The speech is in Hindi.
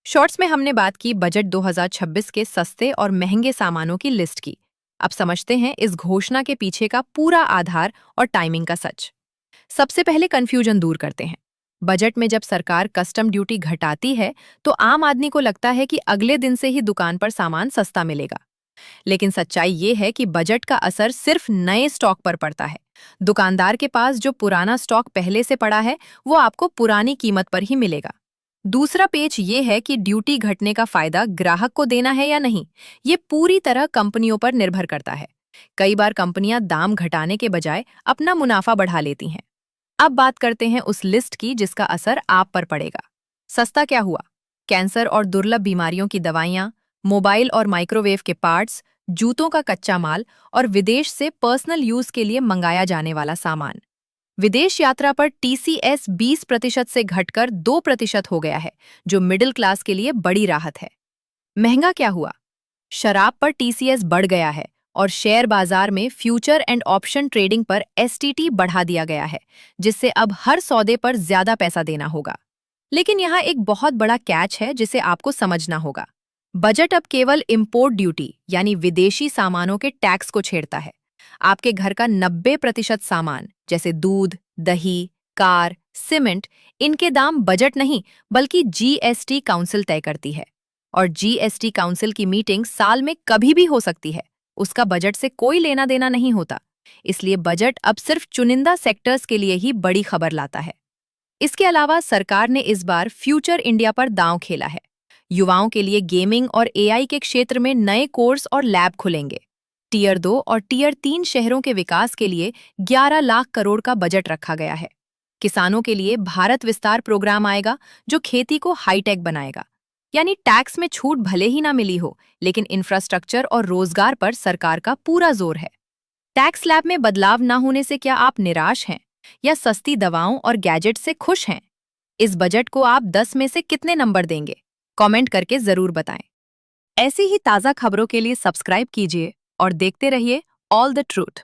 शॉर्ट्स में हमने बात की बजट 2026 के सस्ते और महंगे सामानों की लिस्ट की। अब समझते हैं इस घोषणा के पीछे का पूरा आधार और टाइमिंग का सच। सबसे पहले कंफ्यूजन दूर करते हैं। बजट में जब सरकार कस्टम ड्यूटी घटाती है तो आम आदमी को लगता है कि अगले दिन से ही दुकान पर सामान सस्ता मिलेगा। लेकिन सच्चाई ये है कि बजट का असर सिर्फ नए स्टॉक पर पड़ता है। दुकानदार के पास जो पुराना स्टॉक पहले से पड़ा है वो आपको पुरानी कीमत पर ही मिलेगा। दूसरा पेच ये है कि ड्यूटी घटने का फायदा ग्राहक को देना है या नहीं, ये पूरी तरह कंपनियों पर निर्भर करता है। कई बार कंपनियां दाम घटाने के बजाय अपना मुनाफा बढ़ा लेती हैं। अब बात करते हैं उस लिस्ट की जिसका असर आप पर पड़ेगा। सस्ता क्या हुआ? कैंसर और दुर्लभ बीमारियों की दवाइयां, मोबाइल और माइक्रोवेव के पार्ट्स, जूतों का कच्चा माल और विदेश से पर्सनल यूज के लिए मंगाया जाने वाला सामान। विदेश यात्रा पर टीसीएस 20% से घटकर 2% हो गया है, जो मिडिल क्लास के लिए बड़ी राहत है। महंगा क्या हुआ? शराब पर टीसीएस बढ़ गया है और शेयर बाजार में फ्यूचर एंड ऑप्शन ट्रेडिंग पर एसटीटी बढ़ा दिया गया है, जिससे अब हर सौदे पर ज्यादा पैसा देना होगा। लेकिन यहाँ एक बहुत बड़ा कैच है जिसे आपको समझना होगा। बजट अब केवल इंपोर्ट ड्यूटी यानी विदेशी सामानों के टैक्स को छेड़ता है। आपके घर का 90% सामान जैसे दूध, दही, कार, सीमेंट, इनके दाम बजट नहीं बल्कि जीएसटी काउंसिल तय करती है। और जीएसटी काउंसिल की मीटिंग साल में कभी भी हो सकती है। उसका बजट से कोई लेना देना नहीं होता। इसलिए बजट अब सिर्फ चुनिंदा सेक्टर्स के लिए ही बड़ी खबर लाता है। इसके अलावा सरकार ने इस बार फ्यूचर इंडिया पर दांव खेला है। युवाओं के लिए गेमिंग और एआई के क्षेत्र में नए कोर्स और लैब खुलेंगे। टीयर 2 और टीयर 3 शहरों के विकास के लिए 11 लाख करोड़ का बजट रखा गया है। किसानों के लिए भारत विस्तार प्रोग्राम आएगा जो खेती को हाईटेक बनाएगा। यानी टैक्स में छूट भले ही ना मिली हो, लेकिन इंफ्रास्ट्रक्चर और रोजगार पर सरकार का पूरा जोर है। टैक्स स्लैब में बदलाव ना होने से क्या आप निराश हैं या सस्ती दवाओं और गैजेट से खुश हैं? इस बजट को आप 10 में से कितने नंबर देंगे? कमेंट करके जरूर बताएं। ऐसी ही ताज़ा खबरों के लिए सब्सक्राइब कीजिए और देखते रहिए ऑल द ट्रूथ।